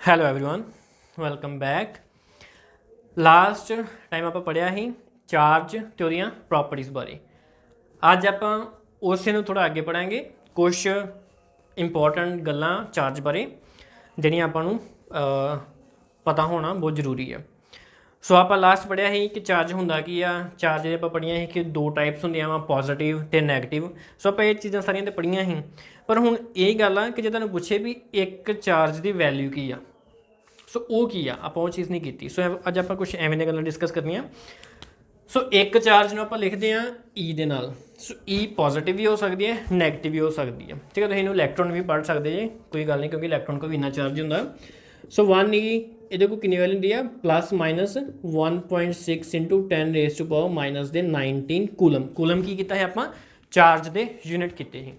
Hello everyone welcome back. Last time ਆਪਾਂ ਪੜ੍ਹਿਆ ਸੀ charge ਤੇ ਉਹਦੀਆਂ ਪ੍ਰੋਪਰਟੀਜ਼ ਬਾਰੇ। ਅੱਜ ਆਪਾਂ ਉਸੇ ਨੂੰ ਥੋੜਾ ਅੱਗੇ ਪੜਾਂਗੇ, ਕੁਝ ਇੰਪੋਰਟੈਂਟ ਗੱਲਾਂ ਚਾਰਜ ਬਾਰੇ ਜਿਹੜੀਆਂ ਆਪਾਂ ਨੂੰ ਪਤਾ ਹੋਣਾ ਬਹੁਤ ਜ਼ਰੂਰੀ ਹੈ। ਸੋ ਆਪਾਂ ਲਾਸਟ ਪੜ੍ਹਿਆ ਸੀ ਕਿ ਚਾਰਜ ਹੁੰਦਾ ਕੀ ਆ। ਚਾਰਜ ਜਿਹੜੇ ਆਪਾਂ ਪੜ੍ਹੀਆਂ ਸੀ ਕਿ ਦੋ ਟਾਈਪਸ ਹੁੰਦੀਆਂ ਵਾ, ਪੋਜ਼ੀਟਿਵ ਤੇ ਨੈਗੇਟਿਵ। ਸੋ ਆਪਾਂ ਇਹ ਚੀਜ਼ਾਂ ਸਾਰੀਆਂ ਤੇ ਪੜ੍ਹੀਆਂ ਸੀ, ਪਰ ਹੁਣ ਇਹ ਗੱਲ ਆ ਕਿ ਜੇ ਤੁਹਾਨੂੰ ਪੁੱਛੇ ਵੀ ਇੱਕ ਚਾਰਜ ਦੀ ਵੈਲਿਊ ਕੀ ਆ, ਸੋ ਉਹ ਕੀ ਆ, ਆਪਾਂ ਉਹ ਚੀਜ਼ ਨਹੀਂ ਕੀਤੀ। ਸੋ ਅੱਜ ਆਪਾਂ ਕੁਝ ਐਵੇਂ ਦੀਆਂ ਗੱਲਾਂ ਡਿਸਕਸ ਕਰਨੀਆਂ। ਸੋ ਇੱਕ ਚਾਰਜ ਨੂੰ ਆਪਾਂ ਲਿਖਦੇ ਹਾਂ ਈ ਦੇ ਨਾਲ। ਸੋ ਈ ਪੋਜ਼ੀਟਿਵ ਵੀ ਹੋ ਸਕਦੀ ਹੈ, ਨੈਗੇਟਿਵ ਵੀ ਹੋ ਸਕਦੀ ਹੈ। ਠੀਕ ਹੈ, ਤੁਸੀਂ ਇਹਨੂੰ ਇਲੈਕਟ੍ਰੋਨ ਵੀ ਪੜ੍ਹ ਸਕਦੇ ਜੇ, ਕੋਈ ਗੱਲ ਨਹੀਂ, ਕਿਉਂਕਿ ਇਲੈਕਟ੍ਰੋਨ ਕੋਲ ਵੀ ਇੰਨਾ ਚਾਰਜ ਹੁੰਦਾ। ਸੋ 1 ਈ ਇਹਦੇ ਕੋਲ ਕਿੰਨੀ ਵੈਲਿਊ ਹੁੰਦੀ ਆ, plus minus 1.6 into 10 raise to power minus ਦੇ 19 ਕੂਲਮ। ਕੂਲਮ ਕੀ ਕੀਤਾ ਹੈ ਆਪਾਂ, ਚਾਰਜ ਦੇ ਯੂਨਿਟ ਕੀਤੇ ਸੀ।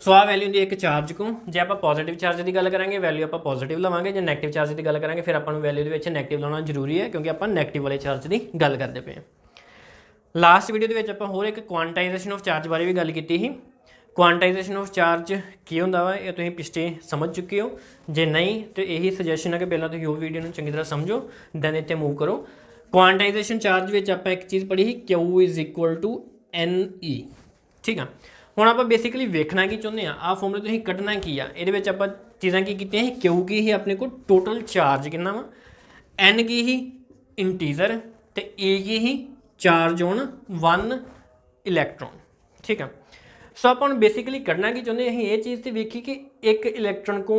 ਸੋ ਆ ਵੈਲਿਊ ਹੁੰਦੀ ਹੈ ਇੱਕ ਚਾਰਜ ਕੋ। ਜੇ ਆਪਾਂ ਪੋਜ਼ੀਟਿਵ ਚਾਰਜ ਦੀ ਗੱਲ ਕਰਾਂਗੇ ਵੈਲਿਊ ਆਪਾਂ ਪੋਜ਼ੀਟਿਵ ਲਵਾਂਗੇ, ਜੇ ਨੈਗੇਟਿਵ ਚਾਰਜ ਦੀ ਗੱਲ ਕਰਾਂਗੇ ਫਿਰ ਆਪਾਂ ਨੂੰ ਵੈਲਿਊ ਦੇ ਵਿੱਚ ਨੈਗੇਟਿਵ ਲਾਉਣਾ ਜ਼ਰੂਰੀ ਹੈ, ਕਿਉਂਕਿ ਆਪਾਂ ਨੈਗੇਟਿਵ ਵਾਲੇ ਚਾਰਜ ਦੀ ਗੱਲ ਕਰਦੇ ਪਏ ਹਾਂ। ਲਾਸਟ ਵੀਡੀਓ ਦੇ ਵਿੱਚ ਆਪਾਂ ਹੋਰ ਇੱਕ ਕੁਆਂਟਾਈਜੇਸ਼ਨ ਆਫ ਚਾਰਜ ਬਾਰੇ ਵੀ ਗੱਲ ਕੀਤੀ ਸੀ। ਕੁਆਂਟਾਈਜੇਸ਼ਨ ਆਫ ਚਾਰਜ ਕੀ ਹੁੰਦਾ ਵਾ ਇਹ ਤੁਸੀਂ ਪਿਛਲੇ ਸਮਝ ਚੁੱਕੇ ਹੋ। ਜੇ ਨਹੀਂ ਤਾਂ ਇਹੀ ਸੁਜੈਸ਼ਨ ਹੈ ਕਿ ਪਹਿਲਾਂ ਤੁਸੀਂ ਉਹ ਵੀਡੀਓ ਨੂੰ ਚੰਗੀ ਤਰ੍ਹਾਂ ਸਮਝੋ, ਦੈਨ ਇੱਥੇ ਮੂਵ ਕਰੋ। ਕੁਆਂਟਾਈਜੇਸ਼ਨ ਚਾਰਜ ਵਿੱਚ ਆਪਾਂ ਇੱਕ ਚੀਜ਼ ਪੜ੍ਹੀ ਸੀ, Q is equal to NE। ਠੀਕ ਆ, ਹੁਣ ਆਪਾਂ ਬੇਸਿਕਲੀ ਵੇਖਣਾ ਕੀ ਚਾਹੁੰਦੇ ਆ, ਆਹ ਫਾਰਮੂਲਾ ਤੁਸੀਂ ਕੱਢਣਾ ਕੀ ਆ। ਇਹਦੇ ਵਿੱਚ ਆਪਾਂ ਚੀਜ਼ਾਂ ਕੀ ਕੀਤੀਆਂ ਸੀ, Q ਕੀ ਸੀ ਆਪਣੇ ਕੋਲ ਟੋਟਲ ਚਾਰਜ ਕਿੰਨਾ ਵਾ, N ਕੀ ਸੀ ਇੰਟੀਜ਼ਰ, ਤੇ E Ki C charge on 1 electron. ਠੀਕ ਆ, ਸੋ ਆਪਾਂ ਹੁਣ ਬੇਸਿਕਲੀ ਕੱਢਣਾ ਕੀ ਚਾਹੁੰਦੇ ਅਸੀਂ ਇਹ ਚੀਜ਼ ਤੇ ਵੇਖੀ ਕਿ ਇੱਕ ਇਲੈਕਟ੍ਰੋਨ ਕੋ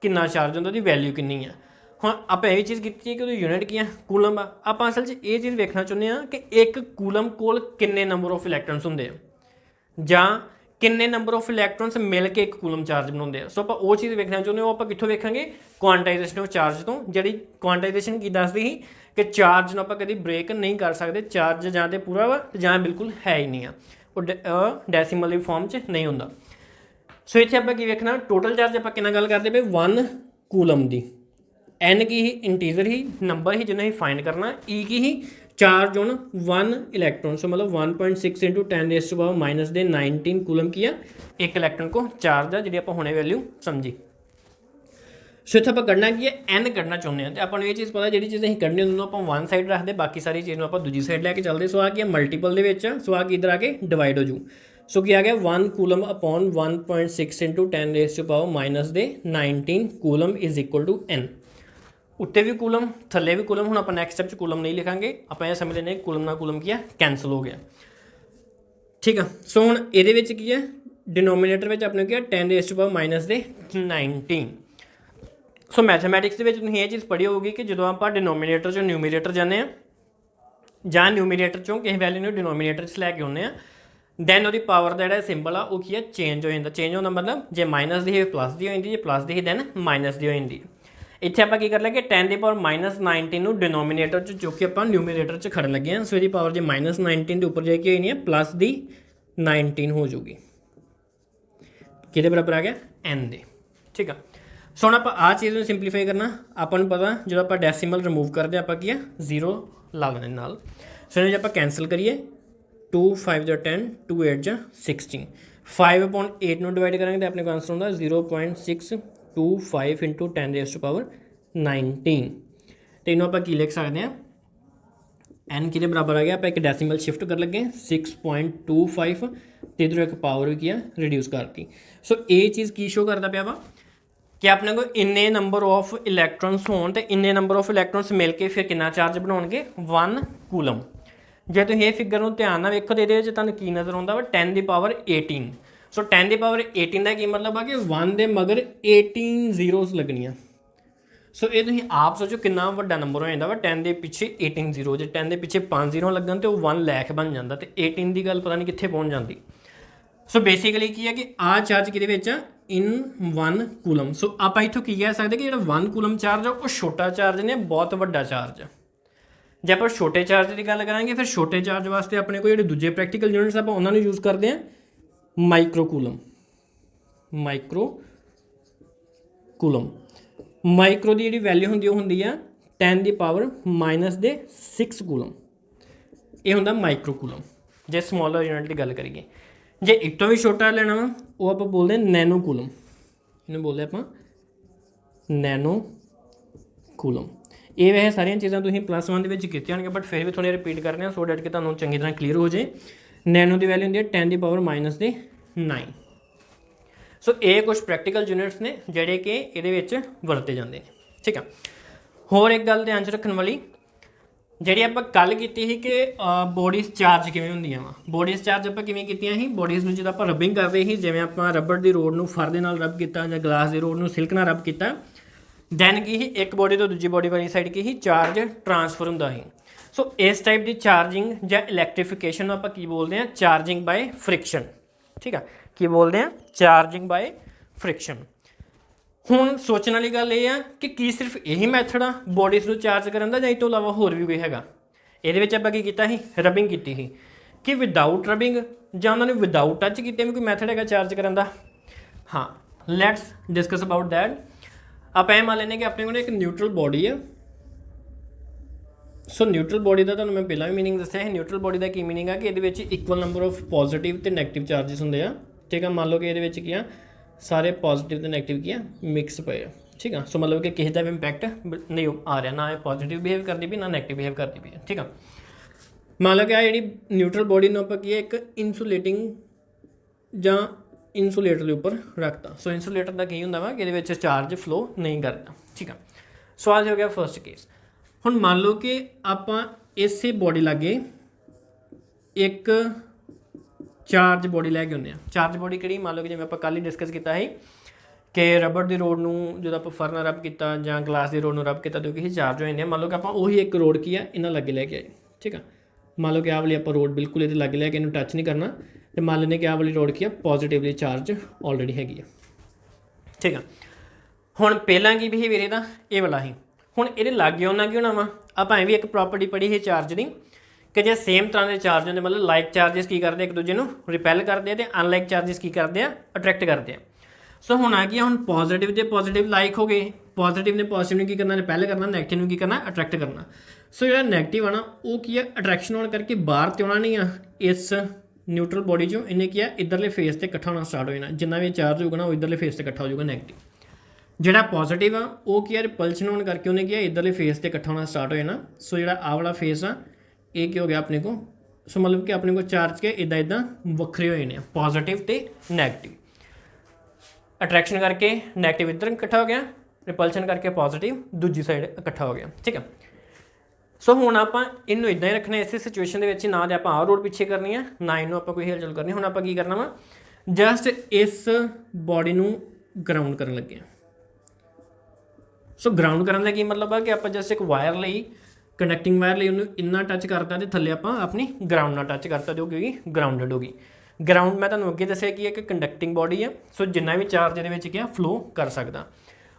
ਕਿੰਨਾ ਚਾਰਜ ਹੁੰਦਾ, ਉਹਦੀ ਵੈਲਿਊ ਕਿੰਨੀ ਆ। ਹੁਣ ਆਪਾਂ ਇਹ ਚੀਜ਼ ਕੀਤੀ ਹੈ ਕਿ ਉਹਦੀ ਯੂਨਿਟ ਕੀ ਆ, ਕੂਲਮ ਆ। ਆਪਾਂ ਅਸਲ 'ਚ ਇਹ ਚੀਜ਼ ਵੇਖਣਾ ਚਾਹੁੰਦੇ ਹਾਂ ਕਿ ਇੱਕ ਕੂਲਮ ਕੋਲ ਕਿੰਨੇ ਨੰਬਰ ਆਫ ਇਲੈਕਟ੍ਰੋਨਸ ਹੁੰਦੇ ਆ, ਜਾਂ ਕਿੰਨੇ ਨੰਬਰ ਆਫ ਇਲੈਕਟ੍ਰੋਨਸ ਮਿਲ ਕੇ ਇੱਕ ਕੂਲਮ ਚਾਰਜ ਬਣਾਉਂਦੇ ਆ। ਸੋ ਆਪਾਂ ਉਹ ਚੀਜ਼ ਵੇਖਣਾ ਚਾਹੁੰਦੇ, ਉਹ ਆਪਾਂ ਕਿੱਥੋਂ ਵੇਖਾਂਗੇ, ਕੁਆਂਟਾਈਜੇਸ਼ਨ ਆਫ ਚਾਰਜ ਤੋਂ। ਜਿਹੜੀ ਕੁਆਂਟਾਈਜੇਸ਼ਨ ਕੀ ਦੱਸਦੀ ਸੀ ਕਿ ਚਾਰਜ ਨੂੰ ਆਪਾਂ ਕਦੀ ਬ੍ਰੇਕ ਨਹੀਂ ਕਰ ਸਕਦੇ, ਚਾਰਜ ਜਾਂ ਤੇ ਪੂਰਾ ਵਾ ਜਾਂ ਬਿਲਕੁਲ ਹੈ ਹੀ ਨਹੀਂ ਆ, ਉਹ ਡੈਸੀਮਲ ਦੀ ਫਾਰਮ 'ਚ ਨਹੀਂ ਹੁੰਦਾ। ਸੋ ਇੱਥੇ ਆਪਾਂ ਕੀ ਵੇਖਣਾ, ਟੋਟਲ ਚਾਰਜ ਆਪਾਂ ਕਿੰਨਾ ਗੱਲ ਕਰਦੇ ਪਏ, 1 ਕੂਲਮ ਦੀ। N ਕੀ ਹੀ ਇੰਟੀਜ਼ਰ ਹੀ ਨੰਬਰ ਹੀ ਜਿਹਨੂੰ ਅਸੀਂ ਫਾਈਂਡ ਕਰਨਾ। E ਕੀ ਹੀ ਚਾਰਜ ਔਨ 1 ਇਲੈਕਟ੍ਰੋਨ। ਸੋ ਮਤਲਬ 1.6 into 10 raise to power minus ਦੇ 19 ਕੂਲਮ ਕੀ ਆ, ਇੱਕ ਇਲੈਕਟ੍ਰੋਨ ਕੋ ਚਾਰਜ ਆ, ਜਿਹੜੀ ਆਪਾਂ ਹੁਣੇ ਵੈਲਿਊ ਸਮਝੀ। ਸੋ ਇੱਥੇ ਆਪਾਂ ਕੱਢਣਾ ਕੀ ਹੈ, N ਕੱਢਣਾ ਚਾਹੁੰਦੇ ਹਾਂ। ਤੇ ਆਪਾਂ ਨੂੰ ਇਹ ਚੀਜ਼ ਪਤਾ, ਜਿਹੜੀ ਚੀਜ਼ ਅਸੀਂ ਕੱਢਣੀ ਉਹਨੂੰ ਆਪਾਂ ਵਨ ਸਾਈਡ ਰੱਖਦੇ, ਬਾਕੀ ਸਾਰੀ ਚੀਜ਼ ਨੂੰ ਆਪਾਂ ਦੂਜੀ ਸਾਈਡ ਲੈ ਕੇ ਚੱਲਦੇ। ਸੋ ਆ ਕੀ ਹੈ ਮਲਟੀਪਲ ਦੇ ਵਿੱਚ, ਸੋ ਆ ਕੀ ਇੱਧਰ ਆ ਕੇ ਡਿਵਾਈਡ ਹੋ ਜੂ। ਸੋ ਕੀ ਆ ਗਿਆ 1 coulomb upon 1.6 into 10 raise to power minus ਦੇ 19 coulomb is equal to N। ਉੱਤੇ ਵੀ ਕੂਲਮ ਥੱਲੇ ਵੀ ਕੂਲਮ। ਹੁਣ ਆਪਾਂ ਨੈਕਸਟ ਸਟੈਪ 'ਚ ਕੂਲਮ ਨਹੀਂ ਲਿਖਾਂਗੇ, ਆਪਾਂ ਇਹ ਸਮਝ ਲੈਂਦੇ ਕੂਲਮ ਨਾਲ ਕੂਲਮ ਕੀ ਆ, ਕੈਂਸਲ ਹੋ ਗਿਆ। ਠੀਕ ਆ, ਸੋ ਹੁਣ ਇਹਦੇ ਵਿੱਚ ਕੀ ਹੈ, ਡਿਨੋਮੀਨੇਟਰ ਵਿੱਚ ਆਪਣੇ ਕੀ ਆ 10 ਰੇਜ਼ ਟੂ ਪਾਵਰ ਮਾਈਨਸ ਦੇ 19। ਸੋ ਮੈਥਮੈਟਿਕਸ ਦੇ ਵਿੱਚ ਤੁਸੀਂ ਇਹ ਚੀਜ਼ ਪੜ੍ਹੀ ਹੋਊਗੀ ਕਿ ਜਦੋਂ ਆਪਾਂ ਡਿਨੋਮੀਨੇਟਰ 'ਚੋਂ ਨਿਊਮੀਨੇਟਰ ਜਾਂਦੇ ਹਾਂ, ਜਾਂ ਨਿਊਮੀਨੇਟਰ 'ਚੋਂ ਕਿਸੇ ਵੈਲਿਊ ਨੂੰ ਡਿਨੋਮੀਨੇਟਰ 'ਚ ਲੈ ਕੇ ਆਉਂਦੇ ਆ, ਦੈਨ ਉਹਦੀ ਪਾਵਰ ਦਾ ਜਿਹੜਾ ਸਿੰਬਲ ਆ ਉਹ ਕੀ ਆ, ਚੇਂਜ ਹੋ ਜਾਂਦਾ। ਚੇਂਜ ਹੋਣ ਦਾ ਮਤਲਬ ਜੇ ਮਾਈਨਸ ਦੀ ਹੋਈ ਪਲੱਸ ਦੀ ਹੋ ਜਾਂਦੀ, ਜੇ ਪਲੱਸ ਦੀ ਹੋਈ ਦੈਨ ਮਾਈਨਸ ਦੀ ਹੋ ਜਾਂਦੀ। ਇੱਥੇ ਆਪਾਂ ਕੀ ਕਰ ਲਿਆ ਕਿ 10 ਦੀ ਪਾਵਰ ਮਾਈਨਸ 19 ਨੂੰ ਡਿਨੋਮੀਨੇਟਰ 'ਚ ਜੋ ਕਿ ਆਪਾਂ ਨਿਊਮੀਨੇਟਰ 'ਚ ਖੜਨ ਲੱਗੇ ਹਾਂ। ਸੋ ਇਹਦੀ ਪਾਵਰ ਜੇ ਮਾਈਨਸ 19 ਦੇ ਉੱਪਰ ਜਾ ਕੇ ਹੋਈ ਨਹੀਂ ਹੈ, ਪਲੱਸ ਦੀ 19 ਹੋ ਜਾਊਗੀ। ਕਿਹਦੇ ਬਰਾਬਰ ਆ ਗਿਆ, N ਦੇ। ਠੀਕ ਆ, ਸੋ ਹੁਣ ਆਪਾਂ ਆਹ ਚੀਜ਼ ਨੂੰ ਸਿੰਪਲੀਫਾਈ ਕਰਨਾ। ਆਪਾਂ ਨੂੰ ਪਤਾ ਜਦੋਂ ਆਪਾਂ ਡੈਸੀਮਲ ਰਿਮੂਵ ਕਰਦੇ ਆਪਾਂ ਕੀ ਆ, 0 ਲਾ ਲੈਣੇ ਨਾਲ। ਸੋ ਇਹਨੂੰ ਜੇ ਆਪਾਂ ਕੈਂਸਲ ਕਰੀਏ, 2 5 ਜਾਂ 10, 2 8 ਜਾਂ 16, 5/8 ਨੂੰ ਡਿਵਾਈਡ ਕਰਾਂਗੇ ਤਾਂ ਆਪਣੇ ਕੋਲ ਆਂਸਰ ਹੁੰਦਾ 0.625 ਇੰਟੂ 10 ਰੇਜ਼ ਟੂ ਪਾਵਰ 19। ਤੇ ਇਹਨੂੰ ਆਪਾਂ ਕੀ ਲਿਖ ਸਕਦੇ ਹਾਂ, N ਕਿਹਦੇ ਬਰਾਬਰ ਆ ਗਿਆ, ਆਪਾਂ ਇੱਕ ਡੈਸੀਮਲ ਸ਼ਿਫਟ ਕਰ ਲੱਗੇ 6.25, ਤੇ ਇੱਧਰੋਂ ਇੱਕ ਪਾਵਰ ਵੀ ਕੀ ਆ ਰਿਡਿਊਸ ਕਰਤੀ। ਸੋ ਇਹ ਚੀਜ਼ ਕੀ ਸ਼ੋ ਕਰਦਾ ਪਿਆ ਵਾ ਕਿ ਆਪਣੇ ਕੋਲ ਇੰਨੇ ਨੰਬਰ ਆਫ ਇਲੈਕਟ੍ਰੋਨਸ ਹੋਣ, ਤੇ ਇੰਨੇ ਨੰਬਰ ਆਫ ਇਲੈਕਟ੍ਰੋਨਸ ਮਿਲ ਕੇ ਫਿਰ ਕਿੰਨਾ ਚਾਰਜ ਬਣਾਉਣਗੇ, 1 ਕੂਲਮ। ਜੇ ਤੁਸੀਂ ਇਹ ਫਿਗਰ ਨੂੰ ਧਿਆਨ ਨਾਲ ਵੇਖੋ ਤਾਂ ਇਹਦੇ ਵਿੱਚ ਤੁਹਾਨੂੰ ਕੀ ਨਜ਼ਰ ਆਉਂਦਾ ਵਾ, 10 ਦੀ ਪਾਵਰ 18। ਸੋ 10 ਦੀ ਪਾਵਰ 18 ਦਾ ਕੀ ਮਤਲਬ ਆ ਕਿ 1 ਦੇ ਮਗਰ 18 ਜ਼ੀਰੋਜ਼ ਲੱਗਣੀਆਂ। ਸੋ ਇਹ ਤੁਸੀਂ ਆਪ ਸੋਚੋ ਕਿੰਨਾ ਵੱਡਾ ਨੰਬਰ ਹੋ ਜਾਂਦਾ ਵਾ, 10 ਦੇ ਪਿੱਛੇ 18 ਜ਼ੀਰੋ। ਜੇ 10 ਦੇ ਪਿੱਛੇ 5 ਜ਼ੀਰੋ ਲੱਗਣ ਤੇ ਉਹ 1 ਲੱਖ ਬਣ ਜਾਂਦਾ, ਤੇ 18 ਦੀ ਗੱਲ ਪਤਾ ਨਹੀਂ ਕਿੱਥੇ ਪਹੁੰਚ ਜਾਂਦੀ। ਸੋ ਬੇਸਿਕਲੀ ਕੀ ਹੈ ਕਿ ਆਹ ਚਾਰਜ ਕਿਹਦੇ ਵਿੱਚ ਆ, ਇਨ 1 ਕੂਲਮ। ਸੋ ਆਪਾਂ ਇੱਥੋਂ ਕੀ ਕਹਿ ਸਕਦੇ ਕਿ ਜਿਹੜਾ 1 ਕੂਲਮ ਚਾਰਜ ਆ ਉਹ ਛੋਟਾ ਚਾਰਜ ਨੇ, ਬਹੁਤ ਵੱਡਾ ਚਾਰਜ। ਜੇ ਆਪਾਂ ਛੋਟੇ ਚਾਰਜ ਦੀ ਗੱਲ ਕਰਾਂਗੇ, ਫਿਰ ਛੋਟੇ ਚਾਰਜ ਵਾਸਤੇ ਆਪਣੇ ਕੋਲ ਜਿਹੜੇ ਦੂਜੇ ਪ੍ਰੈਕਟੀਕਲ ਯੂਨਿਟਸ ਆਪਾਂ ਉਹਨਾਂ ਨੂੰ ਯੂਜ਼ ਕਰਦੇ ਹਾਂ, micro coulomb. Micro coulomb, micro ਦੀ ਜਿਹੜੀ ਵੈਲਿਊ ਹੁੰਦੀ ਉਹ ਹੁੰਦੀ ਆ 10 ਦੀ ਪਾਵਰ ਮਾਈਨਸ ਦੇ 6 ਕੂਲਮ। ਇਹ ਹੁੰਦਾ ਮਾਈਕਰੋ ਕੂਲਮ ਜੇ ਸਮੋਲਰ ਯੂਨਿਟ ਦੀ ਗੱਲ ਕਰੀਏ। ਜੇ ਇਸ ਤੋਂ ਵੀ ਛੋਟਾ ਲੈਣਾ ਵਾ ਉਹ ਆਪਾਂ ਬੋਲਦੇ ਨੈਨੋ ਕੂਲਮ। ਇਹਨੂੰ ਬੋਲਦੇ ਆਪਾਂ नैनो कूलम। ये वैसे सारिया चीज़ां तुसीं +1 ਦੇ ਵਿੱਚ ਕੀਤੀਆਂ होणगियां बट फिर भी थोड़ी रिपीट करने सो डैट कि तुहानूं चंगी तरह क्लीयर हो जाए। नैनो की वैल्यू होंदी है 10⁻⁹। सो ये कुछ प्रैक्टिकल यूनिट्स ने ਜਿਹੜੇ कि ये वरते जाते हैं। ठीक है, होर एक गल ध्यान च रखने वाली ਜਿਹੜੀ ਆਪਾਂ ਕੱਲ ਕੀਤੀ ਸੀ कि ਬੋਡੀਜ਼ ਚਾਰਜ ਕਿਵੇਂ ਹੁੰਦੀਆਂ ਵਾ। ਬੋਡੀਜ਼ ਚਾਰਜ ਆਪਾਂ ਕਿਵੇਂ ਕੀਤੀਆਂ ਸੀ, ਬੋਡੀਜ਼ ਨੂੰ ਜਦੋਂ ਆਪਾਂ ਰਬਿੰਗ ਕਰਦੇ ਸੀ, ਜਿਵੇਂ ਆਪਾਂ ਰਬੜ ਦੀ ਰੋਡ ਨੂੰ ਫਰ ਦੇ ਨਾਲ ਰਬ ਕੀਤਾ ਜਾਂ ਗਲਾਸ ਦੀ ਰੋਡ ਨੂੰ ਸਿਲਕ ਨਾਲ ਰਬ ਕੀਤਾ, ਦੈਨ ਕੀ ਸੀ ਇੱਕ ਬੋਡੀ ਤੋਂ ਦੂਜੀ ਬੋਡੀ ਵਾਲੀ ਸਾਈਡ ਕੀ ਸੀ ਚਾਰਜ ਟਰਾਂਸਫਰ ਹੁੰਦਾ ਸੀ। ਸੋ ਇਸ ਟਾਈਪ ਦੀ ਚਾਰजिंग ਜਾਂ ਇਲੈਕਟ੍ਰੀਫਿਕੇਸ਼ਨ ਨੂੰ ਆਪਾਂ ਕੀ ਬੋਲਦੇ ਹਾਂ, ਚਾਰजिंग ਬਾਏ ਫ੍ਰਿਕਸ਼ਨ। ठीक है, की बोलते हैं चार्जिंग बाय फ्रिक्शन। हुण सोचने वाली गल ये कि सिर्फ यही मैथड आ बॉडीज़ को चार्ज करने का, या इस तो इलावा होर भी कोई हैगा। ये आपां की कीता ही रबिंग की ही कि विदाउट रबिंग जां उन्होंने विदाउट टच किए भी कोई मैथड है चार्ज करने का। हाँ, लैट्स डिस्कस अबाउट दैट। आप मान लें कि अपने को एक न्यूट्रल बॉडी है। सो न्यूट्रल बॉडी का तुहानूं मैं पहला भी मीनिंग दस्सिया है। न्यूट्रल बॉडी का की मीनिंग है कि ये इक्वल नंबर ऑफ पॉजिटिव तो नैगेटिव चार्जिस होंगे आ। ठीक है, मान लो कि ये की आ सारे पॉजिटिव तो नैगेटिव की मिक्स पे। ठीक है, सो मतलब कि किसी का भी इंपैक्ट नहीं आ रहा, ना पॉजिटिव बिहेव करती भी ना नैगेटिव बिहेव करती भी। ठीक है, मान लो कि जी न्यूट्रल बॉडी में आप एक इंसुलेटिंग ਜਾਂ इंसुलेटर के उपर रखता। सो इंसुलेटर का की होंगे वा कि ये चार्ज फ्लो नहीं करता। ठीक है, सो आज हो गया फर्स्ट केस। हुण मान लो कि आप इस बॉडी लागे एक चार्ज बॉडी लैके आने। चार्ज बॉडी कि मान लो कि जिवें आपां कल ही डिस्कस किया है कि रबड़ की रोड नूं जो आप फर नाल रब किया जां गलास की रोड नूं रब किया तो कि चार्ज हो जाते हैं। मान लो कि आपां उही एक रोड की है इन्हां लागे लैके आए। ठीक है, मान लो कि आह वाली आपां रोड बिल्कुल ये लागे लैके इन्हूं टच नहीं करना, तो मान लें कि आह वाली रोड की है पॉजिटिवली चार्ज ऑलरेडी हैगी है। ठीक है, हुण पहलां की बिहेवियर इहदा ये वाला ही। हुण ये लागे होना की होना वा, आपां भी एक प्रॉपर्टी पढ़ी है चार्ज की कि जो सेम तरह के चार्ज होंगे, मतलब लाइक चार्जिस की करते एक दूजे को रिपैल करते हैं, तो अनलाइक चार्जिस की करते हैं अट्रैक्ट करते हैं। सो हुण आ गया, हुण पॉजिटिव के पॉजिटिव लाइक हो गए, पॉजिटिव ने पॉजिटिव ने की करना रिपैल करना, नैगेटिव ने की करना अट्रैक्ट करना। सो जो नैगेटिव है ना वो की है अट्रैक्शन होने करके बाहर तो आना नहीं है इस न्यूट्रल बॉडी चो, इन्हें किया इधरले फेस से इकट्ठा होना स्टार्ट हो जाना। जिन्ना भी चार्ज होगा ना वो इधरले फेस से इकट्ठा हो जाएगा नैगेटिव। जोड़ा पॉजिटिव आ वो की है रिपल्शन होने करके उन्हें किया इधरले फेस से इकट्ठा होना स्टार्ट हो जाना। सो जो आ वाला फेस आ ये क्या हो गया अपने को, सो मतलब कि अपने को चार्ज के इदा इदा वक्रे हो जाने पॉजिटिव तो नैगेटिव। अट्रैक्शन करके नैगेटिव इधर इकट्ठा हो गया, रिपल्शन करके पॉजिटिव दूजी साइड इकट्ठा हो गया। ठीक है, सो हुण आपां इनू इदां ही रखना इस सिचुएशन दे विच, ना तो आपां आ रोड पिछे करनी है ना इनू आपां कोई हिलचुल करनी। हुण आपां की करना वा, जस्ट इस बॉडी नू ग्राउंड करन लगे। सो ग्राउंड करने का की मतलब है कि आप जस्ट एक वायर ली कनैक्टिंग वायर ली उन्होंने इन्ना टच करता तो थले आप अपनी ग्राउंड ना टच करता जो कि ग्राउंडेड होगी। ग्राउंड मैं तुहानूं अगे दस्सिया कि एक कंडक्टिंग बॉडी है। सो जिन्ना भी चार्ज ये क्या फ्लो कर सकता।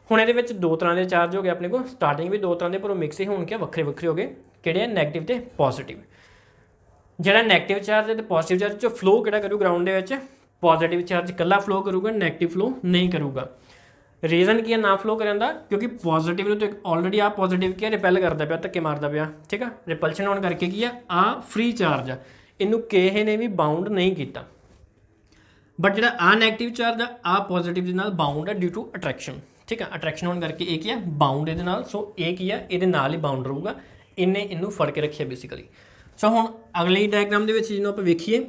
हुण ये दो तरह के चार्ज हो गए अपने को, स्टार्टिंग भी दो तरह के पर मिक्स ही होने क्या वक्रे वक्रे हो गए कि नैगेटिव तो पॉजिटिव। जोड़ा नैगेटिव चार्ज है तो पॉजिटिव चार्ज जो फ्लो कि करूँ ग्राउंड के, पॉजिटिव चार्ज कला फ्लो करूँगा नैगेटिव फ्लो नहीं करूँगा। रीजन की है ना फ्लो करने का, क्योंकि पॉजिटिव तो ऑलरेडी आ पॉजिटिव क्या रिपैल करता पाया धक्के मारता पाया। ठीक है, रिपल्शन होने करके की आ फ्री चार्ज आ, इनू किसी ने भी बाउंड नहीं किया। बट जो आ नैगेटिव चार्ज आ पॉजिटिव के नाल बाउंड है ड्यू टू अट्रैक्शन। ठीक है, अट्रैक्शन होने करके एक है बाउंड ये नाल। सो एक ही है ये नाल ही बाउंड रहूगा, इन्हें इनू फड़ के रखिए बेसिकली। सो हुण अगले डायग्राम के जिन्होंने आप वेखीए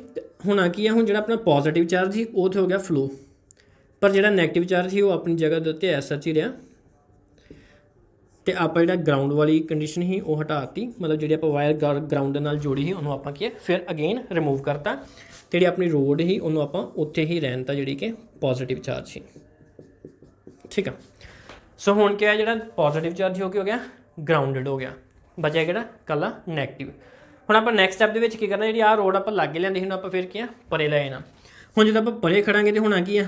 हुण आ की है, हुण जो अपना पॉजिटिव चार्ज ही वो तो हो गया फ्लो, पर जो नैगेटिव चार्ज ही वो अपनी जगह के उत्ते एज सच ही रहा। तो आप जो ग्राउंड वाली कंडीशन ही वो हटाती, मतलब जी आप वायर ग्राउंड नाल जोड़ी ही उन्होंने आप किया फिर अगेन रिमूव करता। तो जी अपनी रोड ही उन्होंने आप उत्थे ही रहनता जी कि पॉजिटिव चार्ज ही। ठीक है, सो हुण क्या है जो पॉजिटिव चार्ज हो गया ग्राउंडेड हो गया, बचा कि कला नैगेटिव। हुण आप नैक्सट स्टैप के करना जी आ रोड आप लागे लिया हुण आप फिर क्या परे लै जाना। हुण जो आप परे खड़ा तो हुण की है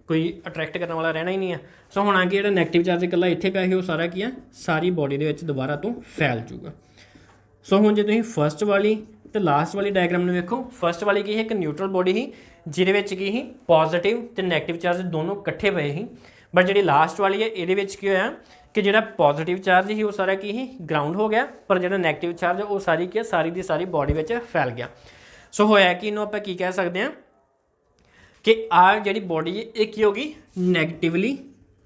कोई अट्रैक्ट करने वाला रहना ही नहीं है। सो हुण आगे जो नैगेटिव चार्ज कला इत्थे पिया ही वो सारा की है सारी बॉडी के दोबारा तो फैल जूगा। सो हुण जे तुसीं फर्स्ट वाली तो लास्ट वाली डायग्राम में वेखो, फर्स्ट वाली की है एक न्यूट्रल बॉडी ही जिहदे की ही पॉजिटिव तो नैगेटिव चार्ज दोनों इकट्ठे पे ही। बट जी लास्ट वाली है ये की होया कि जो पॉजिटिव चार्ज ही वो सारा की ही ग्राउंड हो गया, पर जो नैगेटिव चार्ज है वो सारी की सारी की सारी बॉडी में फैल गया। सो होया कि इन्हों आप कह सकते हैं कि आ जी बॉडी है एक ही होगी नैगेटिवली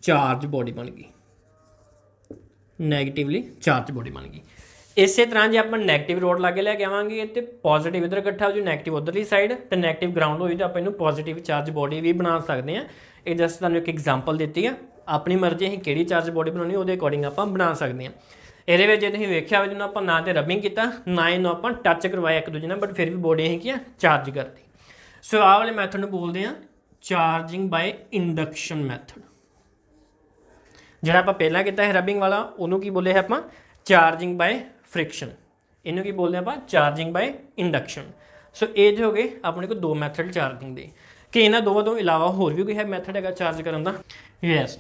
चार्ज बॉडी बन गई। ਨੈਗੇਟਿਵਲੀ ਚਾਰਜ ਬੋਡੀ ਬਣ ਗਈ। ਇਸੇ ਤਰ੍ਹਾਂ ਜੇ ਆਪਾਂ ਨੈਗੇਟਿਵ ਰੋਡ ਲਾਗੇ ਲੈ ਕੇ ਆਵਾਂਗੇ ਤੇ ਪੋਜ਼ਿਟਿਵ ਇੱਧਰ ਇਕੱਠਾ ਹੋ ਜੂ, ਨੈਗੇਟਿਵ ਉਧਰਲੀ ਸਾਈਡ ਤੇ ਨੈਗੇਟਿਵ ਗਰਾਊਂਡ ਹੋਈ ਤਾਂ ਆਪਾਂ ਇਹਨੂੰ ਪੋਜ਼ਿਟਿਵ ਚਾਰਜ ਬੋਡੀ ਵੀ ਬਣਾ ਸਕਦੇ ਹਾਂ। ਇਹ ਜਸਟ ਤੁਹਾਨੂੰ ਇੱਕ ਐਗਜ਼ਾਮਪਲ ਦਿੱਤੀ ਆ, ਆਪਣੀ ਮਰਜ਼ੀ ਅਸੀਂ ਕਿਹੜੀ ਚਾਰਜ ਬੋਡੀ ਬਣਾਉਣੀ ਉਹਦੇ ਅਕੋਰਡਿੰਗ ਆਪਾਂ ਬਣਾ ਸਕਦੇ ਹਾਂ। ਇਹਦੇ ਵਿੱਚ ਜੇ ਤੁਸੀਂ ਵੇਖਿਆ ਹੋਵੇ ਜਿਹਨੂੰ ਆਪਾਂ ਨਾ ਤੇ ਰਬਿੰਗ ਕੀਤਾ ਨਾ ਇਹਨੂੰ ਆਪਾਂ ਟੱਚ ਕਰਵਾਇਆ ਇੱਕ ਦੂਜੇ ਨਾਲ, ਬਟ ਫਿਰ ਵੀ ਬੋਡੀ ਅਸੀਂ ਕੀ ਆ ਚਾਰਜ ਕਰਦੀ। ਸੋ ਆਹ ਵਾਲੇ ਮੈਥਡ ਨੂੰ ਬੋਲਦੇ ਆ ਚਾਰਜਿੰਗ ਬਾਏ ਇੰਡਕਸ਼ਨ ਮੈਥਡ। ਜਿਹੜਾ ਆਪਾਂ ਪਹਿਲਾਂ ਕੀਤਾ ਹੈ ਰਬਿੰਗ ਵਾਲਾ ਉਹਨੂੰ ਕੀ ਬੋਲੇ ਆਪਾਂ ਚਾਰਜਿੰਗ ਬਾਏ ਫ੍ਰਿਕਸ਼ਨ, ਇਹਨੂੰ ਕੀ ਬੋਲਦੇ ਆਪਾਂ ਚਾਰਜਿੰਗ ਬਾਏ ਇੰਡਕਸ਼ਨ। ਸੋ ਇਹ ਜੋ ਹੋ ਗਏ ਆਪਣੇ ਕੋਲ ਦੋ ਮੈਥਡ ਚਾਰਜਿੰਗ ਦੇ। ਕਿ ਇਹਨਾਂ ਦੋਵਾਂ ਤੋਂ ਇਲਾਵਾ ਹੋਰ ਵੀ ਕੋਈ ਹੈ ਮੈਥਡ ਹੈਗਾ ਚਾਰਜ ਕਰਨ ਦਾ? ਯੈਸ,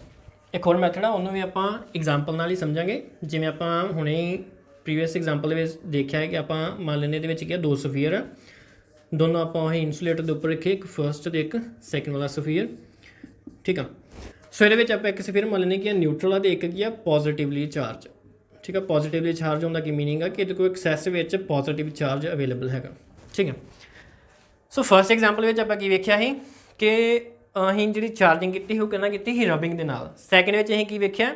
ਇੱਕ ਹੋਰ ਮੈਥਡ ਆ, ਉਹਨੂੰ ਵੀ ਆਪਾਂ ਐਗਜ਼ਾਮਪਲ ਨਾਲ ਹੀ ਸਮਝਾਂਗੇ। ਜਿਵੇਂ ਆਪਾਂ ਹੁਣੇ ਪ੍ਰੀਵੀਅਸ ਐਗਜ਼ਾਮਪਲ ਦੇ ਵਿੱਚ ਦੇਖਿਆ ਹੈ ਕਿ ਆਪਾਂ ਮੰਨ ਲੈਂਦੇ ਇਹਦੇ ਵਿੱਚ ਕੀ ਆ ਦੋ ਸਫੀਅਰ ਆ, ਦੋਨੋਂ ਆਪਾਂ ਉਹੀ ਇਨਸੂਲੇਟਰ ਦੇ ਉੱਪਰ ਰੱਖੇ, ਇੱਕ ਫਸਟ ਤੇ ਇੱਕ ਸੈਕਿੰਡ ਵਾਲਾ ਸਫੀਅਰ, ਠੀਕ ਆ। ਸੋ ਇਹਦੇ ਵਿੱਚ ਆਪਾਂ ਇੱਕ ਸਫੀਅਰ ਮੰਨ ਲੈਂਦੇ ਕਿ ਨਿਊਟਰਲ ਆ ਤੇ ਇੱਕ ਕੀ ਆ ਪੋਜ਼ਿਟਿਵਲੀ ਚਾਰਜ, ਠੀਕ ਆ। ਪੋਜ਼ਿਟਿਵਲੀ ਚਾਰਜ ਹੁੰਦਾ ਕੀ ਮੀਨਿੰਗ ਆ ਕਿ ਇਹਦੇ ਕੋਲ ਐਕਸੈਸ ਵਿੱਚ ਪੋਜ਼ਿਟਿਵ ਚਾਰਜ ਅਵੇਲੇਬਲ ਹੈਗਾ, ਠੀਕ ਹੈ। ਸੋ ਫਸਟ ਐਗਜ਼ਾਮਪਲ ਵਿੱਚ ਆਪਾਂ ਕੀ ਵੇਖਿਆ ਸੀ ਕਿ ਅਸੀਂ ਜਿਹੜੀ ਚਾਰਜਿੰਗ ਕੀਤੀ ਉਹ ਕਿਹਨਾਂ ਕੀਤੀ ਸੀ ਰਬਿੰਗ ਦੇ ਨਾਲ। ਸੈਕਿੰਡ ਵਿੱਚ ਅਸੀਂ ਕੀ ਵੇਖਿਆ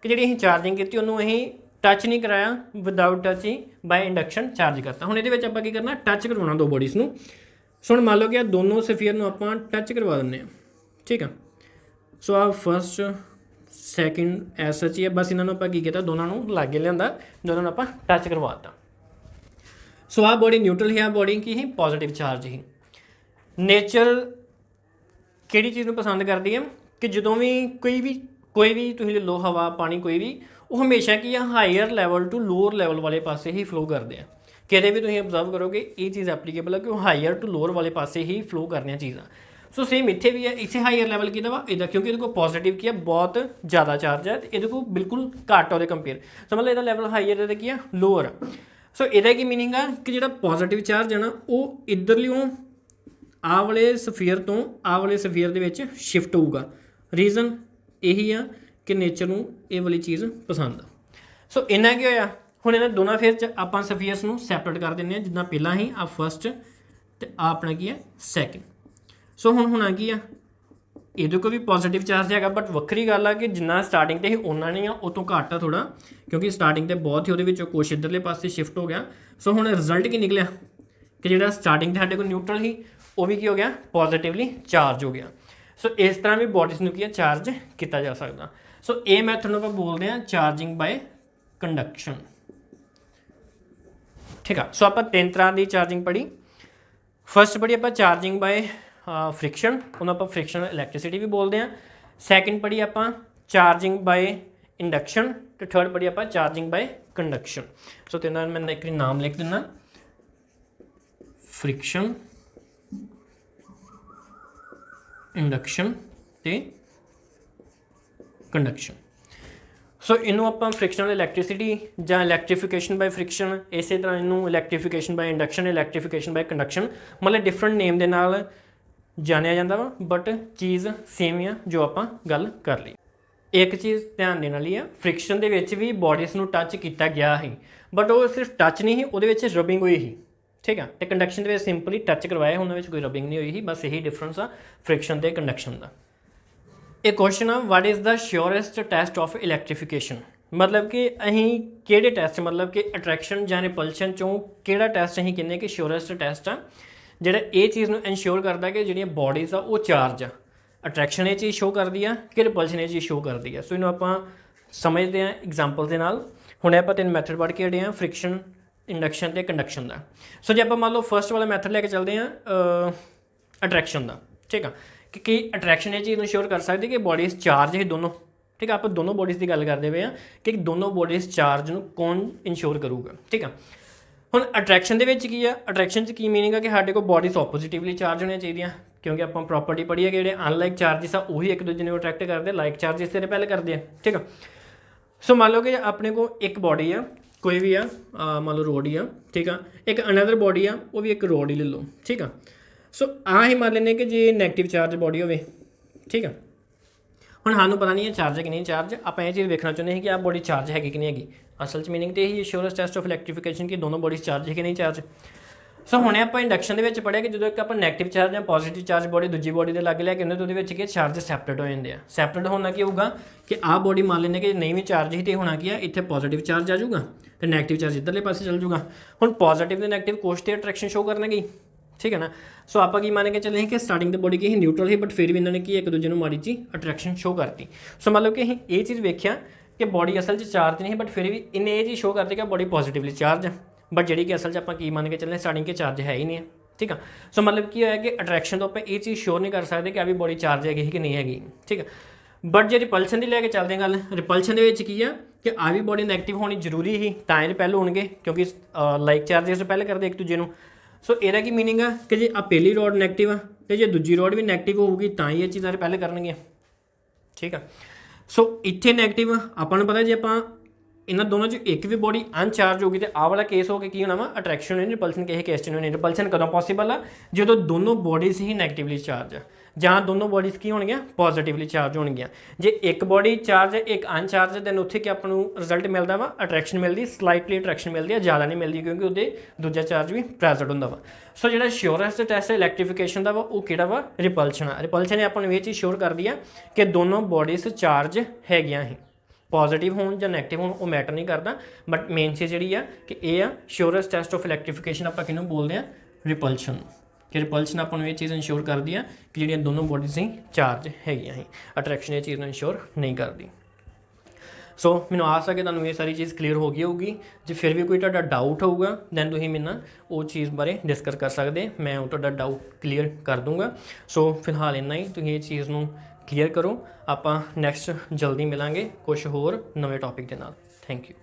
ਕਿ ਜਿਹੜੀ ਅਸੀਂ ਚਾਰਜਿੰਗ ਕੀਤੀ ਉਹਨੂੰ ਅਸੀਂ ਟੱਚ ਨਹੀਂ ਕਰਾਇਆ, without touching by induction charge ਕਰਤਾ। ਹੁਣ ਇਹਦੇ ਵਿੱਚ ਆਪਾਂ ਕੀ ਕਰਨਾ ਟੱਚ ਕਰਵਾਉਣਾ ਦੋ ਬੋਡੀਜ਼ ਨੂੰ। ਸੋ ਹੁਣ ਮੰਨ ਲਓ ਕਿ ਆ ਦੋਨੋਂ ਸਫੀਅਰ ਨੂੰ ਆਪਾਂ ਟੱਚ ਕਰਵਾ ਦਿੰਦੇ ਹਾਂ, ਠੀਕ ਆ। ਸੋ ਆ ਫਸਟ ਸੈਕਿੰਡ ਐਸ ਐਚ ਹੀ ਹੈ, ਬਸ ਇਹਨਾਂ ਨੂੰ ਆਪਾਂ ਕੀ ਕੀਤਾ ਦੋਨਾਂ ਨੂੰ ਲਾਗੇ ਲਿਆਂਦਾ, ਦੋਨਾਂ ਨੂੰ ਆਪਾਂ ਟੱਚ ਕਰਵਾਤਾ। ਸੋ ਆ ਬੋਡੀ ਨਿਊਟਰਲ ਹੀ, ਆ ਬੋਡੀ ਕੀ ਸੀ ਪੋਜ਼ਿਟਿਵ ਚਾਰਜ ਹੀ। ਨੇਚਰ ਕਿਹੜੀ ਚੀਜ਼ ਨੂੰ ਪਸੰਦ ਕਰਦੀ ਹੈ ਕਿ ਜਦੋਂ ਵੀ ਕੋਈ ਵੀ ਤੁਸੀਂ ਲੈ ਲਓ ਹਵਾ ਪਾਣੀ ਕੋਈ ਵੀ, ਉਹ ਹਮੇਸ਼ਾ ਕੀ ਆ higher level to lower level ਵਾਲੇ ਪਾਸੇ ਹੀ ਫਲੋ ਕਰਦੇ ਆ। ਕਿਤੇ ਵੀ ਤੁਸੀਂ ਅਬਜ਼ਰਵ ਕਰੋਗੇ ਇਹ ਚੀਜ਼ ਐਪਲੀਕੇਬਲ ਹੈ ਕਿ ਉਹ ਹਾਈਅਰ ਟੂ ਲੋਅਰ ਵਾਲੇ ਪਾਸੇ ਹੀ ਫਲੋ ਕਰਨੀਆਂ ਚੀਜ਼ਾਂ। ਸੋ ਸੇਮ ਇੱਥੇ ਵੀ ਹੈ, ਇੱਥੇ ਹਾਈਅਰ ਲੈਵਲ ਕਿਹਦਾ ਵਾ ਇਹਦਾ, ਕਿਉਂਕਿ ਇਹਦੇ ਕੋਲ ਪੋਜ਼ਿਟਿਵ ਕੀ ਆ ਬਹੁਤ ਜ਼ਿਆਦਾ ਚਾਰਜ ਹੈ ਤੇ ਇਹਦੇ ਕੋਲ ਬਿਲਕੁਲ ਘੱਟ ਉਹਦੇ ਕੰਪੇਅਰ। ਸੋ ਮਤਲਬ ਇਹਦਾ ਲੈਵਲ ਹਾਈਅਰ ਇਹਦਾ ਕੀ ਆ ਲੋਅਰ ਆ। ਸੋ ਇਹਦਾ ਕੀ ਮੀਨਿੰਗ ਆ ਕਿ ਜਿਹੜਾ ਪੋਜ਼ਿਟਿਵ ਚਾਰਜ ਹੈ ਨਾ ਉਹ ਇੱਧਰਲਿਓਂ ਆਹ ਵਾਲੇ ਸਫੀਅਰ ਤੋਂ ਆਹ ਵਾਲੇ ਸਫੀਅਰ ਦੇ ਵਿੱਚ ਸ਼ਿਫਟ ਹੋਊਗਾ। ਰੀਜ਼ਨ ਇਹੀ ਆ ਕਿ ਨੇਚਰ ਨੂੰ ਇਹ ਵਾਲੀ ਚੀਜ਼ ਪਸੰਦ ਆ। ਸੋ ਇਹਨਾਂ ਕੀ ਹੋਇਆ ਹੁਣ ਇਹਨਾਂ ਦੋਨਾਂ ਫੇਰ 'ਚ ਆਪਾਂ ਸਫੀਅਰਸ ਨੂੰ ਸੈਪਰੇਟ ਕਰ ਦਿੰਦੇ ਹਾਂ, ਜਿੱਦਾਂ ਪਹਿਲਾਂ ਹੀ ਆ ਫਸਟ ਤੇ ਆ ਆਪਣਾ ਕੀ ਆ ਸੈਕਿੰਡ। ਸੋ ਹੁਣ ਹੋਣਾ ਕੀ ਆ ਇਹਦੇ ਕੋਲ ਵੀ ਪੋਜ਼ਿਟਿਵ ਚਾਰਜ ਹੈਗਾ, ਬਟ ਵੱਖਰੀ ਗੱਲ ਆ ਕਿ ਜਿੰਨਾ ਸਟਾਰਟਿੰਗ ਤੇ ਹੀ ਉਹਨਾਂ ਨਹੀਂ ਆ ਉਹ ਤੋਂ ਘੱਟ ਆ ਥੋੜ੍ਹਾ, ਕਿਉਂਕਿ ਸਟਾਰਟਿੰਗ ਤੇ ਬਹੁਤ ਹੀ ਉਹਦੇ ਵਿੱਚੋਂ ਕੁਛ ਇੱਧਰਲੇ ਪਾਸੇ ਸ਼ਿਫਟ ਹੋ ਗਿਆ। ਸੋ ਹੁਣ ਰਿਜ਼ਲਟ ਕੀ ਨਿਕਲਿਆ ਕਿ ਜਿਹੜਾ ਸਟਾਰਟਿੰਗ ਤੇ ਸਾਡੇ ਕੋਲ ਨਿਊਟਰਲ ਸੀ ਉਹ ਵੀ ਕੀ ਹੋ ਗਿਆ ਪੋਜ਼ਿਟਿਵਲੀ ਚਾਰਜ ਹੋ ਗਿਆ। ਸੋ ਇਸ ਤਰ੍ਹਾਂ ਵੀ ਬੋਡੀਜ਼ ਨੂੰ ਕੀ ਆ ਚਾਰਜ ਕੀਤਾ ਜਾ ਸਕਦਾ। ਸੋ ਇਹ ਮੈਥਡ ਨੂੰ ਆਪਾਂ ਬੋਲਦੇ ਹਾਂ ਚਾਰਜਿੰਗ ਬਾਏ ਕੰਡਕਸ਼ਨ, ਠੀਕ ਆ। ਸੋ ਆਪਾਂ ਤਿੰਨ ਤਰ੍ਹਾਂ ਦੀ ਚਾਰਜਿੰਗ ਪੜ੍ਹੀ। ਫਸਟ ਪੜ੍ਹੀ ਆਪਾਂ ਚਾਰਜਿੰਗ ਬਾਏ ਫ੍ਰਿਕਸ਼ਨ, ਉਹਨੂੰ ਆਪਾਂ ਫ੍ਰਿਕਸ਼ਨ ਇਲੈਕਟ੍ਰੀਸਿਟੀ ਵੀ ਬੋਲਦੇ ਹਾਂ। ਸੈਕਿੰਡ ਪੜ੍ਹੀ ਆਪਾਂ ਚਾਰਜਿੰਗ ਬਾਏ ਇੰਡਕਸ਼ਨ ਤੇ ਥਰਡ ਪੜ੍ਹੀ ਆਪਾਂ ਚਾਰਜਿੰਗ ਬਾਏ ਕੰਡਕਸ਼ਨ। ਸੋ ਤਿੰਨਾਂ ਮੈਂ ਇੱਕ ਨਾਮ ਲਿਖ ਦਿੰਦਾ, ਫ੍ਰਿਕਸ਼ਨ, ਇੰਡਕਸ਼ਨ ਤੇ ਕੰਡਕਸ਼ਨ। ਸੋ ਇਹਨੂੰ ਆਪਾਂ ਫ੍ਰਿਕਸ਼ਨਲ ਇਲੈਕਟ੍ਰੀਸਿਟੀ ਜਾਂ ਇਲੈਕਟ੍ਰੀਫਿਕੇਸ਼ਨ ਬਾਏ ਫ੍ਰਿਕਸ਼ਨ, ਇਸੇ ਤਰ੍ਹਾਂ ਇਹਨੂੰ ਇਲੈਕਟ੍ਰੀਫਿਕੇਸ਼ਨ ਬਾਏ ਇੰਡਕਸ਼ਨ, ਇਲੈਕਟ੍ਰੀਫਿਕੇਸ਼ਨ ਬਾਏ ਕੰਡਕਸ਼ਨ, ਮਤਲਬ ਡਿਫਰੈਂਟ ਨੇਮ ਦੇ ਨਾਲ ਜਾਣਿਆ ਜਾਂਦਾ ਵਾ, ਬਟ ਚੀਜ਼ ਸੇਮ ਆ ਜੋ ਆਪਾਂ ਗੱਲ ਕਰ ਲਈ। ਇੱਕ ਚੀਜ਼ ਧਿਆਨ ਦੇਣ ਵਾਲੀ ਆ, ਫ੍ਰਿਕਸ਼ਨ ਦੇ ਵਿੱਚ ਵੀ ਬੋਡੀਜ਼ ਨੂੰ ਟੱਚ ਕੀਤਾ ਗਿਆ ਸੀ, ਬਟ ਉਹ ਸਿਰਫ ਟੱਚ ਨਹੀਂ ਸੀ, ਉਹਦੇ ਵਿੱਚ ਰਬਿੰਗ ਹੋਈ ਸੀ, ਠੀਕ ਆ। ਤੇ ਕੰਡਕਸ਼ਨ ਦੇ ਵਿੱਚ ਸਿੰਪਲੀ ਟੱਚ ਕਰਵਾਇਆ, ਉਹਨਾਂ ਵਿੱਚ ਕੋਈ ਰਬਿੰਗ ਨਹੀਂ ਹੋਈ ਸੀ, ਬਸ ਇਹੀ ਡਿਫਰੈਂਸ ਆ ਫ੍ਰਿਕਸ਼ਨ ਤੇ ਕੰਡਕਸ਼ਨ ਦਾ। ਇਹ ਕੁਐਸਚਨ ਆ what is the surest test of electrification, ਮਤਲਬ ਕਿ ਅਸੀਂ ਕਿਹੜੇ ਟੈਸਟ ਮਤਲਬ ਕਿ ਅਟਰੈਕਸ਼ਨ ਜਾਂ ਰਿਪਲਸ਼ਨ ਚੋਂ ਕਿਹੜਾ ਟੈਸਟ ਅਸੀਂ ਕਹਿੰਦੇ ਕਿ ਸ਼ੋਰੈਸਟ ਟੈਸਟ ਆ ਜਿਹੜਾ ਇਹ ਚੀਜ਼ ਨੂੰ ਇਨਸ਼ੋਰ ਕਰਦਾ ਕਿ ਜਿਹੜੀਆਂ ਬੋਡੀਜ਼ ਆ ਉਹ ਚਾਰਜ ਆ। ਅਟਰੈਕਸ਼ਨ ਇਹ ਚੀਜ਼ ਸ਼ੋਅ ਕਰਦੀ ਆ ਕਿ ਰਿਪਲਸ਼ਨ ਇਹ ਚੀਜ਼ ਸ਼ੋਅ ਕਰਦੀ ਆ। ਸੋ ਇਹਨੂੰ ਆਪਾਂ ਸਮਝਦੇ ਹਾਂ ਐਗਜ਼ਾਮਪਲ ਦੇ ਨਾਲ। ਹੁਣ ਆਪਾਂ ਤਿੰਨ ਮੈਥਡ ਪੜ੍ਹ ਕੇ ਹਟੇ ਹਾਂ, ਫ੍ਰਿਕਸ਼ਨ, ਇੰਡਕਸ਼ਨ ਤੇ ਕੰਡਕਸ਼ਨ ਦਾ। ਸੋ ਜੇ ਆਪਾਂ ਮੰਨ ਲਓ ਫਸਟ ਵਾਲਾ ਮੈਥਡ ਲੈ ਕੇ ਚੱਲਦੇ ਹਾਂ ਅਟਰੈਕਸ਼ਨ ਦਾ, ਠੀਕ ਆ, ਕਿ ਅਟਰੈਕਸ਼ਨ ਇਹ ਚੀਜ਼ ਨੂੰ ਸ਼ੋਰ ਕਰ ਸਕਦੀ ਕਿ ਬੋਡੀਜ਼ ਚਾਰਜ ਹੈ ਦੋਨੋਂ, ਠੀਕ ਆ। ਆਪਾਂ ਦੋਨੋਂ ਬੋਡੀਜ਼ ਦੀ ਗੱਲ ਕਰਦੇ ਪਏ ਹਾਂ ਕਿ ਦੋਨੋਂ ਬੋਡੀਜ਼ ਚਾਰਜ ਨੂੰ ਕੌਣ ਇਨਸ਼ੋਰ ਕਰੂਗਾ, ਠੀਕ ਆ। ਹੁਣ ਅਟਰੈਕਸ਼ਨ ਦੇ ਵਿੱਚ ਕੀ ਆ, ਅਟਰੈਕਸ਼ਨ 'ਚ ਕੀ ਮੀਨਿੰਗ ਆ ਕਿ ਸਾਡੇ ਕੋਲ ਬੋਡੀਜ਼ ਆਪੋਜ਼ਿਟਿਵਲੀ ਚਾਰਜ ਹੋਣੀਆਂ ਚਾਹੀਦੀਆਂ, ਕਿਉਂਕਿ ਆਪਾਂ ਪ੍ਰੋਪਰਟੀ ਪੜ੍ਹੀ ਹੈ ਕਿ ਜਿਹੜੇ ਅਨਲਾਈਕ ਚਾਰਜਿਸ ਆ ਉਹੀ ਇੱਕ ਦੂਜੇ ਨੂੰ ਅਟਰੈਕਟ ਕਰਦੇ, ਲਾਈਕ ਚਾਰਜਿਸ ਤੇ ਰਿਪੈਲ ਕਰਦੇ ਆ, ਠੀਕ ਆ। ਸੋ ਮੰਨ ਲਓ ਕਿ ਆਪਣੇ ਕੋਲ ਇੱਕ ਬੋਡੀ ਆ ਕੋਈ ਵੀ ਆ, ਮੰਨ ਲਓ ਰੋਡ ਹੀ ਆ, ਠੀਕ ਆ, ਇੱਕ ਅਨਦਰ ਬੋਡੀ ਆ ਉਹ ਵੀ ਇੱਕ ਰੋਡ ਹੀ ਲੈ ਲਓ, ਠੀਕ ਆ। ਸੋ ਆਹ ਹੀ ਮੰਨ ਲੈਂਦੇ ਕਿ ਜੇ ਨੈਗੇਟਿਵ ਚਾਰਜ ਬੋਡੀ ਹੋਵੇ, ਠੀਕ ਆ। ਹੁਣ ਸਾਨੂੰ ਪਤਾ ਨਹੀਂ ਹੈ ਚਾਰਜ ਹੈ ਕਿ ਨਹੀਂ ਚਾਰਜ, ਆਪਾਂ ਇਹ ਚੀਜ਼ ਵੇਖਣਾ ਚਾਹੁੰਦੇ ਹਾਂ ਕਿ ਆਹ ਬੋਡੀ ਚਾਰਜ ਹੈਗੀ ਕਿ ਨਹੀਂ ਹੈਗੀ। ਅਸਲ 'ਚ ਮੀਨਿੰਗ ਤੇ ਇਹੀ ਸ਼ੋਰੈਸਟ ਟੈਸਟ ਆਫ ਇਲੈਕਟ੍ਰੀਫਿਕੇਸ਼ਨ ਕਿ ਦੋਨੋਂ ਬੋਡੀਜ਼ ਚਾਰਜ ਹੈ ਕਿ ਨਹੀਂ ਚਾਰਜ। ਸੋ ਹੁਣੇ ਆਪਾਂ ਇੰਡਕਸ਼ਨ ਦੇ ਵਿੱਚ ਪੜ੍ਹਿਆ ਕਿ ਜਦੋਂ ਇੱਕ ਆਪਾਂ ਨੈਗੇਟਿਵ ਚਾਰਜ ਜਾਂ ਪੋਜ਼ਿਟਿਵ ਚਾਰਜ ਬੋਡੀ ਦੂਜੀ ਬੋਡੀ ਦੇ ਲਾਗੇ ਲੈ ਕੇ ਆਉਂਦੇ ਤਾਂ ਉਹਦੇ ਵਿੱਚ ਕੀ ਚਾਰਜ ਸੈਪਰੇਟ ਹੋ ਜਾਂਦੇ ਆ। ਸੈਪਰੇਟ ਹੋਣਾ ਕੀ ਹੋਊਗਾ ਕਿ ਆਹ ਬੋਡੀ ਮੰਨ ਲੈਂਦੇ ਕਿ ਨਹੀਂ ਵੀ ਚਾਰਜ ਹੀ ਤੇ ਹੋਣਾ ਕੀ ਆ, ਇੱਥੇ ਪੋਜ਼ਿਟਿਵ ਚਾਰਜ ਆ ਜਾਊਗਾ ਤੇ ਨੈਗੇਟਿਵ ਚਾਰਜ ਇੱਧਰਲੇ ਪਾਸੇ ਚੱਲ ਜਾਊਗਾ। ਹੁਣ ਪੋਜ਼ਿਟਿਵ ਤੇ ਨੈਗੇਟਿਵ ਕੁਛ ਤੇ ਅਟਰੈਕਸ਼ਨ ਸ਼ੋ ਕਰਨਗੇ, ਠੀਕ ਹੈ ਨਾ। ਸੋ ਆਪਾਂ ਕੀ ਮੰਨ ਕੇ ਚੱਲੇ ਕਿ ਸਟਾਰਟਿੰਗ ਦੇ body Ki neutral C, but ਫਿਰ ਵੀ ਇਹਨਾਂ ਨੇ ਕੀ ਇੱਕ ਦੂਜੇ ਨੂੰ ਮਾੜੀ ਜੀ ਅਟਰੈਕਸ਼ਨ ਸ਼ੋ ਕਰਤੀ। ਸੋ ਮਤਲਬ ਕਿ ਅਸੀਂ ਇਹ ਚੀਜ਼ ਵੇਖਿਆ ਕਿ ਬੋਡੀ ਅਸਲ 'ਚ ਚਾਰਜ ਨਹੀਂ, ਬਟ ਫਿਰ ਵੀ ਇਹਨੇ ਇਹ ਚੀਜ਼ ਸ਼ੋ ਕਰਦੀ ਕਿ ਬੋਡੀ ਪੋਜ਼ਿਟਿਵਲੀ ਚਾਰਜ ਹੈ, ਬਟ ਜਿਹੜੀ ਕਿ ਅਸਲ 'ਚ ਆਪਾਂ ਕੀ ਮੰਨ ਕੇ ਚੱਲੇ ਸਟਾਰਟਿੰਗ ਕੇ ਚਾਰਜ ਹੈ ਹੀ ਨਹੀਂ ਹੈ, ਠੀਕ ਆ। ਸੋ ਮਤਲਬ ਕੀ ਹੋਇਆ ਕਿ ਅਟਰੈਕਸ਼ਨ ਤੋਂ ਆਪਾਂ ਇਹ ਚੀਜ਼ ਸ਼ੋਰ ਨਹੀਂ ਕਰ ਸਕਦੇ ਕਿ ਆ ਵੀ ਬੋਡੀ ਚਾਰਜ ਹੈਗੀ ਕਿ ਨਹੀਂ ਹੈਗੀ, ਠੀਕ ਆ। ਬਟ ਜੇ ਰਿਪਲਸ਼ਨ ਦੀ ਲੈ ਕੇ ਚੱਲਦੇ ਹਾਂ ਗੱਲ, ਰਿਪਲਸ਼ਨ ਦੇ ਵਿੱਚ ਕੀ ਆ ਕਿ ਆ ਵੀ ਬੋਡੀ ਨੈਗੇਟਿਵ ਹੋਣੀ ਜ਼ਰੂਰੀ ਹੀ ਤਾਂ ਇਹ ਪਹਿਲੇ ਹੋਣਗੇ, ਕਿਉਂਕਿ ਲਾਈਕ ਚਾਰਜਸ ਪਹਿਲੇ ਕਰਦੇ ਇੱਕ ਦੂਜੇ ਨੂੰ। ਸੋ ਇਹਦਾ ਕੀ ਮੀਨਿੰਗ ਆ ਕਿ ਜੇ ਆ ਪਹਿਲੀ ਰੋਡ ਨੈਗੇਟਿਵ ਆ ਤੇ ਜੇ ਦੂਜੀ ਰੋਡ ਵੀ ਨੈਗੇਟਿਵ ਹੋਊਗੀ ਤਾਂ ਹੀ ਇਹ ਚੀਜ਼ਾਂ ਪਹਿਲੇ ਕਰਨਗੀਆਂ, ਠੀਕ ਆ। ਸੋ ਇੱਥੇ ਨੈਗੇਟਿਵ ਆਪਾਂ ਨੂੰ ਪਤਾ ਜੇ ਆਪਾਂ ਇਹਨਾਂ ਦੋਨੋਂ 'ਚ ਇੱਕ ਵੀ ਬੋਡੀ ਅਨਚਾਰਜ ਹੋਗੀ ਤੇ ਆਹ ਵਾਲਾ ਕੇਸ ਹੋ ਕੇ ਕੀ ਹੋਣਾ ਵਾ ਅਟਰੈਕਸ਼ਨ ਹੋਣੀ, ਰਿਪਲਸ਼ਨ ਕਿਸੇ ਕੇਸ 'ਚ ਨਹੀਂ ਹੋਣੀ। ਰਿਪਲਸ਼ਨ ਕਦੋਂ ਪੋਸੀਬਲ ਆ ਜਦੋਂ ਦੋਨੋਂ ਬੋਡੀਜ਼ ਹੀ ਨੈਗੇਟਿਵਲੀ ਚਾਰਜ ਆ ਜਾਂ ਦੋਨੋਂ ਬੋਡੀਜ਼ ਕੀ ਹੋਣਗੀਆਂ ਪੋਜ਼ਿਟਿਵਲੀ ਚਾਰਜ ਹੋਣਗੀਆਂ। ਜੇ ਇੱਕ ਬੋਡੀ ਚਾਰਜ ਹੈ ਇੱਕ ਅਨਚਾਰਜ ਦੈਨ ਉੱਥੇ ਕਿ ਆਪਾਂ ਨੂੰ ਰਿਜ਼ਲਟ ਮਿਲਦਾ ਵਾ ਅਟਰੈਕਸ਼ਨ ਮਿਲਦੀ, ਸਲਾਈਟਲੀ ਅਟਰੈਕਸ਼ਨ ਮਿਲਦੀ ਹੈ, ਜ਼ਿਆਦਾ ਨਹੀਂ ਮਿਲਦੀ ਕਿਉਂਕਿ ਉਹਦੇ ਦੂਜਾ ਚਾਰਜ ਵੀ ਪ੍ਰੈਜ਼ੈਂਟ ਹੁੰਦਾ ਵਾ। ਸੋ ਜਿਹੜਾ ਸ਼ੋਰੈਸਟ ਟੈਸਟ ਹੈ ਇਲੈਕਟ੍ਰੀਫਿਕੇਸ਼ਨ ਦਾ ਵਾ ਉਹ ਕਿਹੜਾ ਵਾ ਰਿਪਲਸ਼ਨ ਆ। ਰਿਪਲਸ਼ਨ ਨੇ ਆਪਾਂ ਨੂੰ ਇਹ ਚੀਜ਼ ਸ਼ੋਰ ਕਰਦੀ ਆ ਕਿ ਦੋਨੋਂ ਬੋਡੀਜ਼ ਚਾਰਜ ਹੈਗੀਆਂ ਹੀ, ਪੋਜ਼ਿਟਿਵ ਹੋਣ ਜਾਂ ਨੈਗੇਟਿਵ ਹੋਣ ਉਹ ਮੈਟਰ ਨਹੀਂ ਕਰਦਾ, ਬਟ ਮੇਨ ਚੀਜ਼ ਜਿਹੜੀ ਆ ਕਿ ਇਹ ਆ ਸ਼ੋਰੈਸਟ ਟੈਸਟ ਆਫ ਇਲੈਕਟ੍ਰੀਫਿਕੇਸ਼ਨ ਆਪਾਂ ਕਿਹਨੂੰ ਬੋਲਦੇ ਆ ਰਿਪਲਸ਼ਨ। ਕਿ ਰਿਪਲਸ਼ਨ ਆਪਾਂ ਨੂੰ ਇਹ ਚੀਜ਼ ਇਨਸ਼ੋਰ ਕਰਦੀ ਆ ਕਿ ਜਿਹੜੀਆਂ ਦੋਨੋਂ ਬੋਡੀਜ਼ ਹੀ ਚਾਰਜ ਹੈਗੀਆਂ ਹੀ, ਅਟਰੈਕਸ਼ਨ ਇਹ ਚੀਜ਼ ਨੂੰ ਇਨਸ਼ੋਰ ਨਹੀਂ ਕਰਦੀ। ਸੋ ਮੈਨੂੰ ਆਸ ਹੈ ਕਿ ਤੁਹਾਨੂੰ ਇਹ ਸਾਰੀ ਚੀਜ਼ ਕਲੀਅਰ ਹੋ ਗਈ ਹੋਊਗੀ। ਜੇ ਫਿਰ ਵੀ ਕੋਈ ਤੁਹਾਡਾ ਡਾਊਟ ਹੋਊਗਾ ਦੈਨ ਤੁਸੀਂ ਮੇਰੇ ਨਾਲ ਉਹ ਚੀਜ਼ ਬਾਰੇ ਡਿਸਕਸ ਕਰ ਸਕਦੇ, ਮੈਂ ਉਹ ਤੁਹਾਡਾ ਡਾਊਟ ਕਲੀਅਰ ਕਰ ਦੂੰਗਾ। ਸੋ ਫਿਲਹਾਲ ਇੰਨਾ ਹੀ, ਤੁਸੀਂ ਇਹ ਚੀਜ਼ ਨੂੰ ਕਲੀਅਰ ਕਰੋ। ਆਪਾਂ ਨੈਕਸਟ ਜਲਦੀ ਮਿਲਾਂਗੇ ਕੁਝ ਹੋਰ ਨਵੇਂ ਟੌਪਿਕ ਦੇ ਨਾਲ। Thank you.